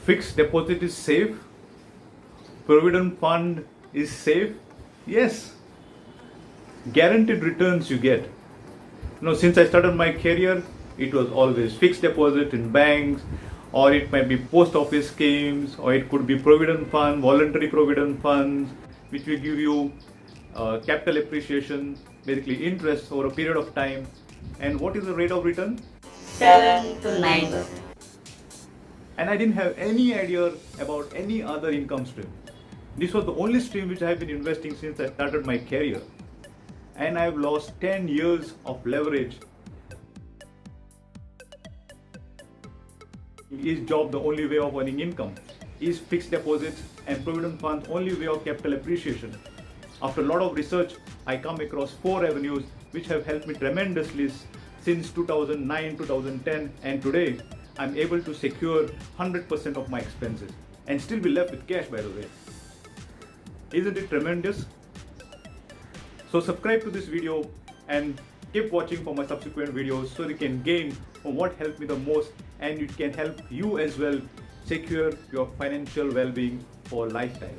Fixed deposit is safe. Provident fund is safe. Yes. Guaranteed returns you get. Since I started my career, it was always fixed deposit in banks, or it might be post office schemes, or it could be provident fund, voluntary provident funds, which will give you capital appreciation, basically interest over a period of time. And what is the rate of return? 7 to 9%. And I didn't have any idea about any other income stream. This was the only stream which I have been investing since I started my career. And I've lost 10 years of leverage. Is job the only way of earning income? Is fixed deposits and provident funds only way of capital appreciation? After a lot of research, I come across 4 avenues which have helped me tremendously since 2009, 2010, and today I'm able to secure 100% of my expenses and still be left with cash, by the way. Isn't it tremendous? So subscribe to this video and keep watching for my subsequent videos so you can gain from what helped me the most, and it can help you as well secure your financial well-being for lifetime.